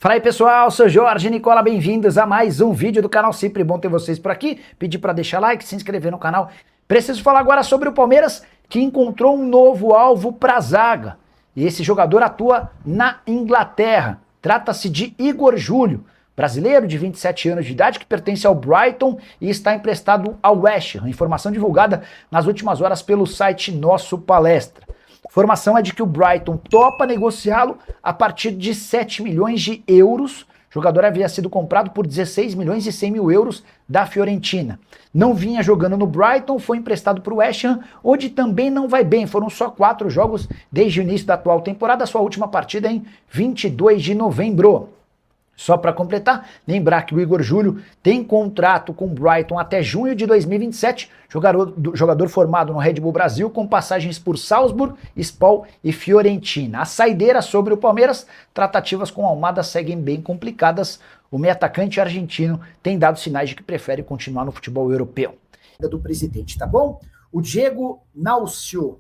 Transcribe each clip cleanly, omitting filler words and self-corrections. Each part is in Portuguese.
Fala aí pessoal, sou Jorge Nicola, bem-vindos a mais um vídeo do canal, sempre bom ter vocês por aqui, pedir para deixar like, se inscrever no canal. Preciso falar agora sobre o Palmeiras, que encontrou um novo alvo para a zaga, e esse jogador atua na Inglaterra, trata-se de Igor Júlio, brasileiro de 27 anos de idade que pertence ao Brighton e está emprestado ao West Ham, informação divulgada nas últimas horas pelo site Nosso Palestra. A informação é de que o Brighton topa negociá-lo a partir de 7 milhões de euros. O jogador havia sido comprado por 16 milhões e 100 mil euros da Fiorentina. Não vinha jogando no Brighton, foi emprestado para o West Ham, onde também não vai bem. Foram só 4 jogos desde o início da atual temporada, sua última partida em 22 de novembro. Só para completar, lembrar que o Igor Júlio tem contrato com o Brighton até junho de 2027, jogador formado no Red Bull Brasil, com passagens por Salzburg, Spal e Fiorentina. A saideira sobre o Palmeiras, tratativas com Almada seguem bem complicadas. O meio-atacante argentino tem dado sinais de que prefere continuar no futebol europeu. Do presidente, tá bom? O Diego Naucio.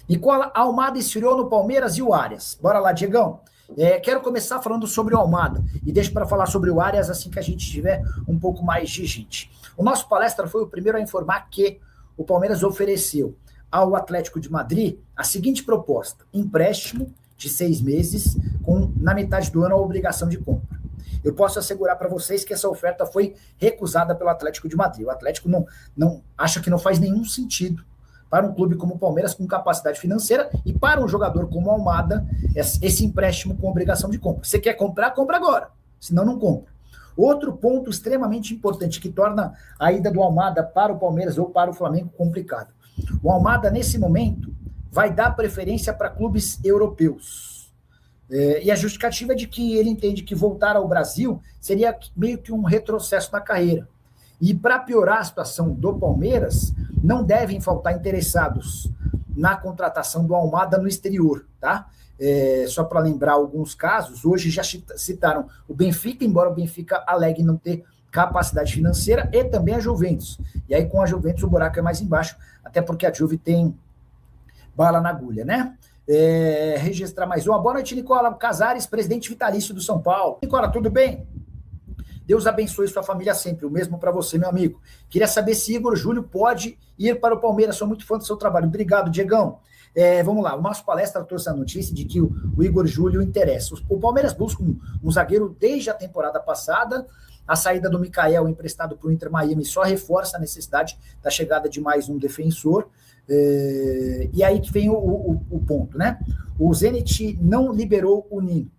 Nicola, Almada esfriou no Palmeiras e o Arias. Bora lá, Diegão. Quero começar falando sobre o Almada e deixo para falar sobre o Arias assim que a gente tiver um pouco mais de gente. O nosso palestra foi o primeiro a informar que o Palmeiras ofereceu ao Atlético de Madrid a seguinte proposta: empréstimo de 6 meses com na metade do ano a obrigação de compra. Eu posso assegurar para vocês que essa oferta foi recusada pelo Atlético de Madrid. O Atlético não acha que não faz nenhum sentido para um clube como o Palmeiras com capacidade financeira e para um jogador como o Almada, esse empréstimo com obrigação de compra. Você quer comprar, compra agora, senão não compra. Outro ponto extremamente importante que torna a ida do Almada para o Palmeiras ou para o Flamengo complicado. O Almada, nesse momento, vai dar preferência para clubes europeus. E a justificativa é de que ele entende que voltar ao Brasil seria meio que um retrocesso na carreira. E para piorar a situação do Palmeiras, não devem faltar interessados na contratação do Almada no exterior, tá? Só para lembrar alguns casos, hoje já citaram o Benfica, embora o Benfica alegue não ter capacidade financeira, e também a Juventus. E aí com a Juventus o buraco é mais embaixo, até porque a Juve tem bala na agulha, né? Registrar mais uma. Boa noite, Nicola Casares, presidente vitalício do São Paulo. Nicola, tudo bem? Deus abençoe sua família sempre, o mesmo para você, meu amigo. Queria saber se Igor Júlio pode ir para o Palmeiras, sou muito fã do seu trabalho. Obrigado, Diegão. Vamos lá, o nosso palestra trouxe a notícia de que o Igor Júlio interessa. O Palmeiras busca um zagueiro desde a temporada passada. A saída do Mikael, emprestado para o Inter Miami, só reforça a necessidade da chegada de mais um defensor. E aí que vem o ponto, né? O Zenit não liberou o Nino.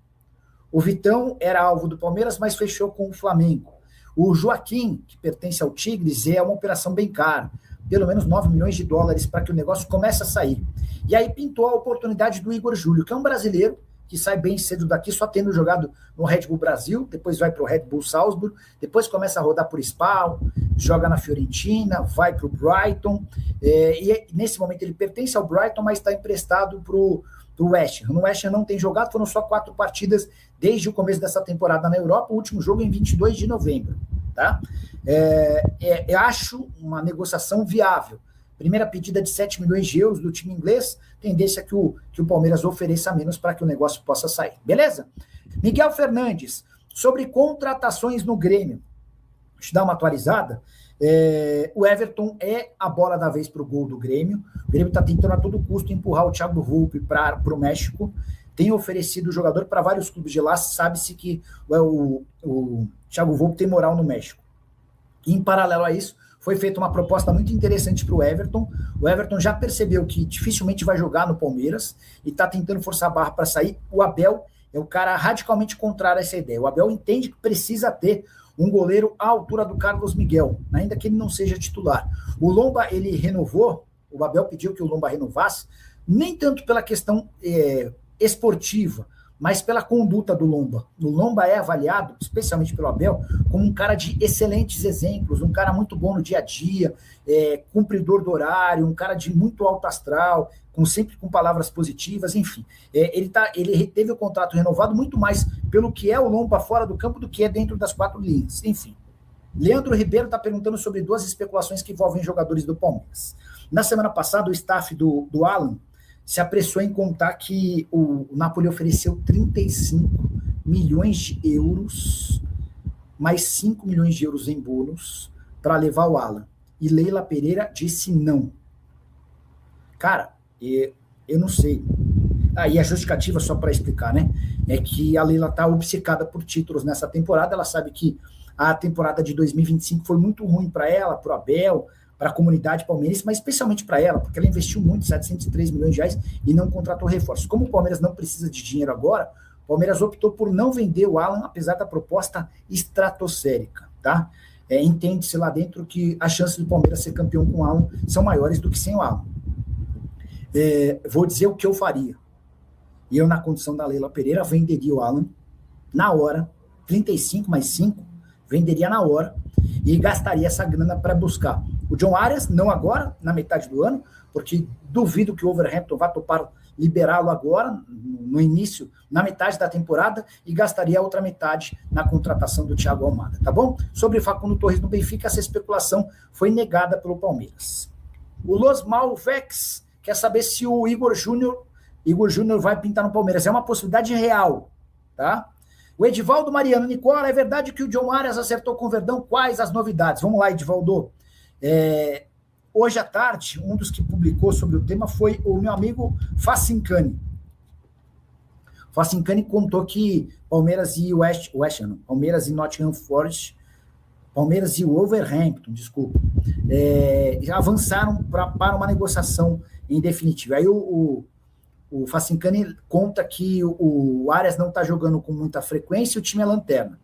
O Vitão era alvo do Palmeiras, mas fechou com o Flamengo. O Joaquim, que pertence ao Tigres, é uma operação bem cara. Pelo menos 9 milhões de dólares para que o negócio comece a sair. E aí pintou a oportunidade do Igor Júlio, que é um brasileiro que sai bem cedo daqui, só tendo jogado no Red Bull Brasil, depois vai para o Red Bull Salzburg, depois começa a rodar por Spal, joga na Fiorentina, vai para o Brighton, e nesse momento ele pertence ao Brighton, mas está emprestado para o West Ham. No West Ham não tem jogado, foram só 4 partidas desde o começo dessa temporada na Europa, o último jogo em 22 de novembro. Tá? Eu acho uma negociação viável. Primeira pedida de 7 milhões de euros do time inglês, tendência que o Palmeiras ofereça menos para que o negócio possa sair. Beleza? Miguel Fernandes, sobre contratações no Grêmio. Deixa eu dar uma atualizada. O Everton é a bola da vez para o gol do Grêmio. O Grêmio está tentando a todo custo empurrar o Thiago Volpi para o México. Tem oferecido o jogador para vários clubes de lá. Sabe-se que o Thiago Volpi tem moral no México. E, em paralelo a isso, foi feita uma proposta muito interessante para o Everton. O Everton já percebeu que dificilmente vai jogar no Palmeiras e está tentando forçar a barra para sair. O Abel é o cara radicalmente contrário a essa ideia. O Abel entende que precisa ter um goleiro à altura do Carlos Miguel, ainda que ele não seja titular. O Lomba, ele renovou, o Abel pediu que o Lomba renovasse, nem tanto pela questão esportiva, mas pela conduta do Lomba. O Lomba é avaliado, especialmente pelo Abel, como um cara de excelentes exemplos, um cara muito bom no dia a dia, cumpridor do horário, um cara de muito alto astral, sempre com palavras positivas, enfim. Ele teve o contrato renovado muito mais pelo que é o Lomba fora do campo do que é dentro das 4 linhas, enfim. Leandro Ribeiro está perguntando sobre 2 especulações que envolvem jogadores do Palmeiras. Na semana passada, o staff do Alan se apressou em contar que o Napoli ofereceu 35 milhões de euros, mais 5 milhões de euros em bônus para levar o Alan. E Leila Pereira disse não. Cara, eu não sei. E a justificativa, só para explicar, né? É que a Leila tá obcecada por títulos nessa temporada. Ela sabe que a temporada de 2025 foi muito ruim para ela, para o Abel, para a comunidade palmeirense, mas especialmente para ela, porque ela investiu muito, 703 milhões de reais, e não contratou reforços. Como o Palmeiras não precisa de dinheiro agora, o Palmeiras optou por não vender o Alan, apesar da proposta estratosférica, tá? Entende-se lá dentro que as chances do Palmeiras ser campeão com o Alan são maiores do que sem o Alan. Vou dizer o que eu faria. E eu, na condição da Leila Pereira, venderia o Alan na hora, 35 mais 5, venderia na hora, e gastaria essa grana para buscar o John Arias, não agora, na metade do ano, porque duvido que o Wolverhampton vá topar liberá-lo agora, no início, na metade da temporada, e gastaria a outra metade na contratação do Thiago Almada, tá bom? Sobre Facundo Torres no Benfica, essa especulação foi negada pelo Palmeiras. O Los Malvex quer saber se o Igor Júnior vai pintar no Palmeiras. É uma possibilidade real, tá? O Edivaldo Mariano, Nicola, é verdade que o John Arias acertou com o Verdão? Quais as novidades? Vamos lá, Edivaldo. Hoje à tarde, um dos que publicou sobre o tema foi o meu amigo Facincani. Facincani contou que Palmeiras e Palmeiras e Nottingham Forest, Palmeiras e Wolverhampton, desculpa, avançaram para uma negociação em definitiva. Aí o Facincani conta que o Arias não está jogando com muita frequência e o time é lanterna.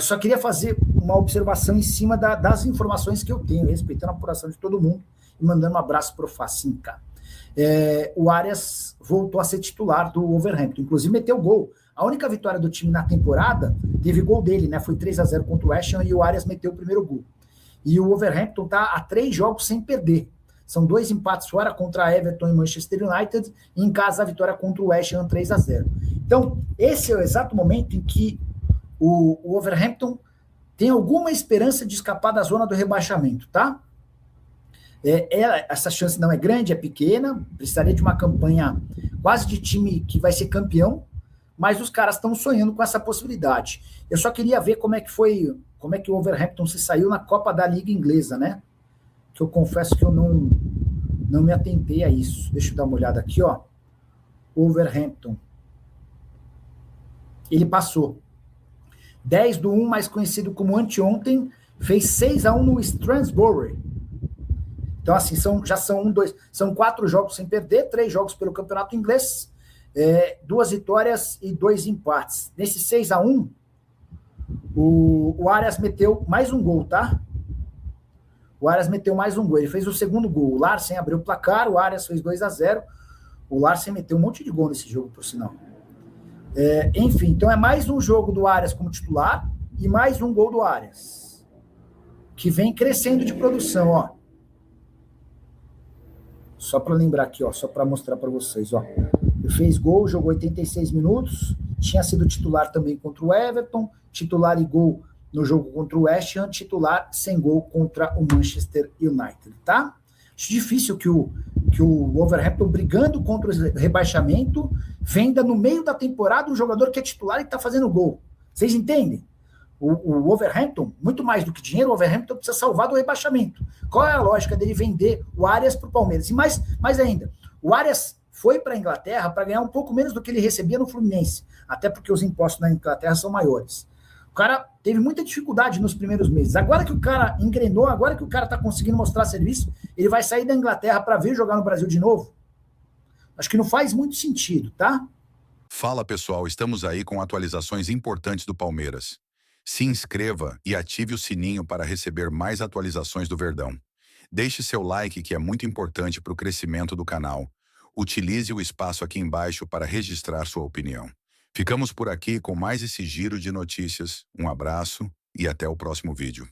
Só queria fazer uma observação em cima das informações que eu tenho, respeitando a apuração de todo mundo e mandando um abraço para o Facinca. O Arias voltou a ser titular do Wolverhampton, inclusive meteu gol. A única vitória do time na temporada teve gol dele, né? Foi 3-0 contra o West Ham e o Arias meteu o primeiro gol. E o Wolverhampton está a 3 jogos sem perder. São 2 empates fora contra Everton e Manchester United, e em casa a vitória contra o West Ham 3-0. Então, esse é o exato momento em que o Wolverhampton tem alguma esperança de escapar da zona do rebaixamento, tá? Essa chance não é grande, é pequena, precisaria de uma campanha quase de time que vai ser campeão, mas os caras estão sonhando com essa possibilidade. Eu só queria ver como é que o Wolverhampton se saiu na Copa da Liga Inglesa, né? Que eu confesso que eu não me atentei a isso. Deixa eu dar uma olhada aqui, ó. Wolverhampton. Ele passou. 10-1, mais conhecido como anteontem, fez 6-1 no Strandsbury. Então, assim, são 4 jogos sem perder, 3 jogos pelo campeonato inglês, 2 vitórias e 2 empates. Nesse 6-1, o Arias meteu mais um gol, tá? O Arias meteu mais um gol. Ele fez o segundo gol. O Larsen abriu o placar, o Arias fez 2-0. O Larsen meteu um monte de gol nesse jogo, por sinal. Enfim, então é mais um jogo do Arias como titular e mais um gol do Arias, que vem crescendo de produção, ó. Só para lembrar aqui, ó, só para mostrar para vocês, ó. Ele fez gol, jogou 86 minutos, tinha sido titular também contra o Everton, titular e gol no jogo contra o West Ham, titular sem gol contra o Manchester United, tá? Acho difícil que o Wolverhampton, brigando contra o rebaixamento, venda no meio da temporada um jogador que é titular e está fazendo gol. Vocês entendem? O Wolverhampton, muito mais do que dinheiro, o Wolverhampton precisa salvar do rebaixamento. Qual é a lógica dele vender o Arias para o Palmeiras? E mais ainda, o Arias foi para a Inglaterra para ganhar um pouco menos do que ele recebia no Fluminense, até porque os impostos na Inglaterra são maiores. O cara teve muita dificuldade nos primeiros meses. Agora que o cara engrenou, agora que o cara está conseguindo mostrar serviço, ele vai sair da Inglaterra para vir jogar no Brasil de novo? Acho que não faz muito sentido, tá? Fala, pessoal, estamos aí com atualizações importantes do Palmeiras. Se inscreva e ative o sininho para receber mais atualizações do Verdão. Deixe seu like, que é muito importante para o crescimento do canal. Utilize o espaço aqui embaixo para registrar sua opinião. Ficamos por aqui com mais esse giro de notícias. Um abraço e até o próximo vídeo.